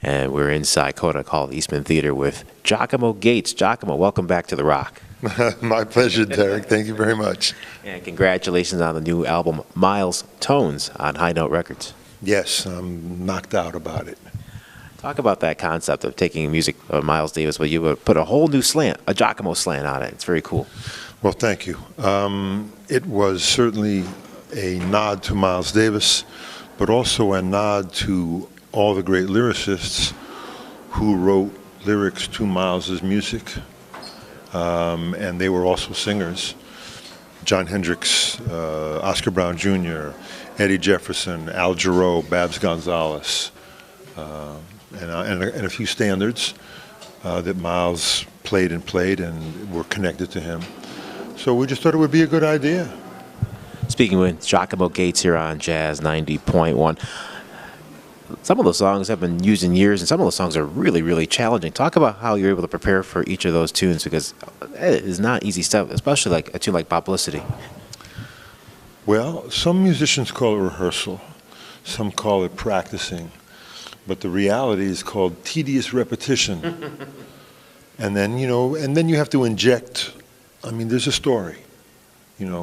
and we're inside Kodak Hall, Eastman Theater, with Giacomo Gates. Giacomo, welcome back to the Rock. My pleasure, Derrick. Thank you very much. And congratulations on the new album, Miles Tones, on High Note Records. Yes, I'm knocked out about it. Talk about that concept of taking music of Miles Davis, but you put a whole new slant, a Giacomo slant on it. It's very cool. Well, thank you. It was certainly a nod to Miles Davis, but also a nod to all the great lyricists who wrote lyrics to Miles's music, and they were also singers. Jon Hendricks, Oscar Brown Jr., Eddie Jefferson, Al Jarreau, Babs Gonzalez, and a few standards that Miles played and were connected to him. So we just thought it would be a good idea. Speaking with Giacomo Gates here on Jazz 90.1. Some of those songs have been used in years, and some of those songs are really, really challenging. Talk about how you're able to prepare for each of those tunes, because it is not easy stuff, especially like a tune like Publicity. Well, some musicians call it rehearsal, some call it practicing, but the reality is called tedious repetition. And then you have to inject. I mean, there's a story.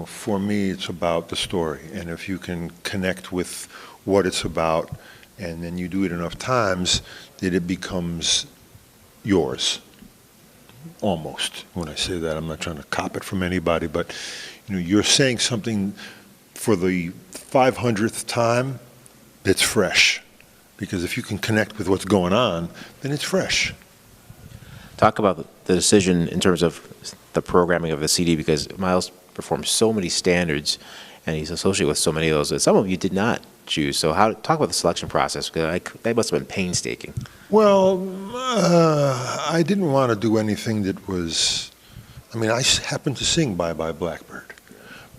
For me, it's about the story, and if you can connect with what it's about, and then you do it enough times, that it becomes yours. Almost. When I say that, I'm not trying to cop it from anybody, but you're saying something for the 500th time that's fresh. Because if you can connect with what's going on, then it's fresh. Talk about the decision in terms of the programming of the CD, because Miles performs so many standards, and he's associated with so many of those that some of you did not choose. So talk about the selection process, because that must have been painstaking. Well, I didn't want to do anything that was, I happened to sing Bye Bye Blackbird,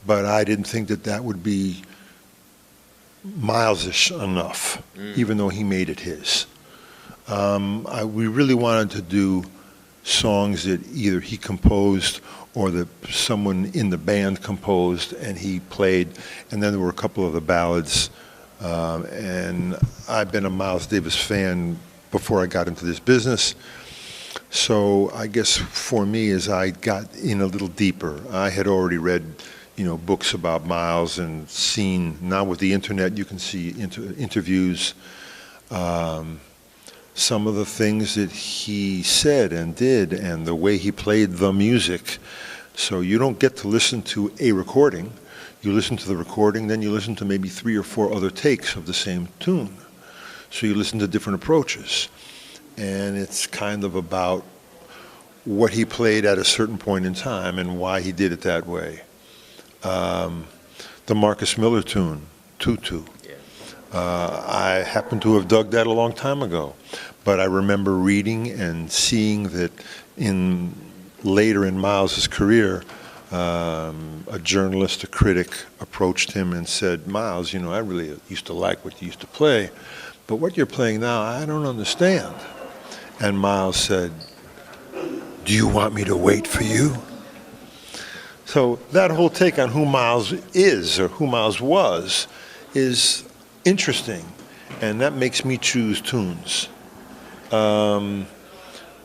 but I didn't think that would be Miles-ish enough, even though he made it his. We really wanted to do songs that either he composed or that someone in the band composed and he played, and then there were a couple of the ballads. And I've been a Miles Davis fan before I got into this business. So I guess for me, as I got in a little deeper, I had already read books about Miles and seen, now with the internet, you can see interviews, some of the things that he said and did and the way he played the music. So you don't get to listen to a recording. You listen to the recording, then you listen to maybe 3 or 4 other takes of the same tune. So you listen to different approaches. And it's kind of about what he played at a certain point in time and why he did it that way. The Marcus Miller tune, Tutu. I happen to have dug that a long time ago, but I remember reading and seeing that later in Miles's career, a journalist, a critic, approached him and said, Miles, I really used to like what you used to play, but what you're playing now, I don't understand. And Miles said, do you want me to wait for you? So that whole take on who Miles is, or who Miles was, is interesting, and that makes me choose tunes. Round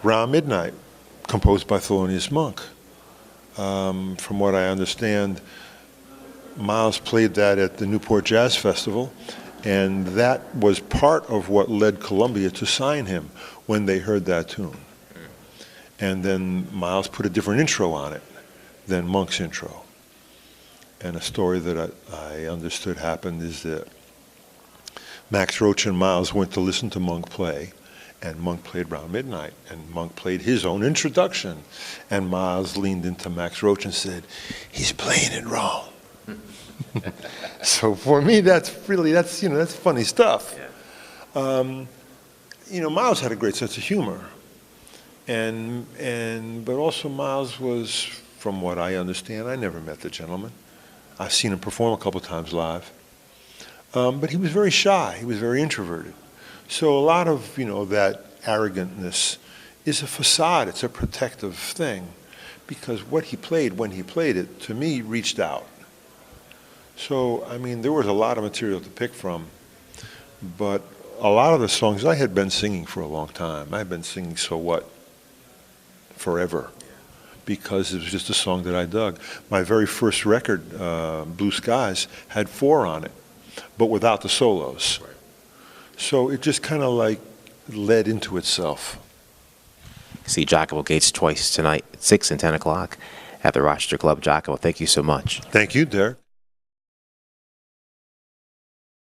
Midnight, composed by Thelonious Monk. From what I understand, Miles played that at the Newport Jazz Festival, and that was part of what led Columbia to sign him when they heard that tune. And then Miles put a different intro on it than Monk's intro. And a story that I understood happened is that Max Roach and Miles went to listen to Monk play, and Monk played Round Midnight, and Monk played his own introduction, and Miles leaned into Max Roach and said, he's playing it wrong. So for me, that's funny stuff. Yeah. Miles had a great sense of humor, but also Miles was, from what I understand, I never met the gentleman. I've seen him perform a couple times live. But he was very shy. He was very introverted. So a lot of, that arrogantness is a facade. It's a protective thing. Because what he played, when he played it, to me, reached out. So, there was a lot of material to pick from. But a lot of the songs I had been singing for a long time. I had been singing So What forever, because it was just a song that I dug. My very first record, Blue Skies, had 4 on it, but without the solos. So it just kind of like led into itself. See Giacomo Gates twice tonight at 6 and 10 o'clock at the Rochester Club. Giacomo, thank you so much. Thank you, Derrick.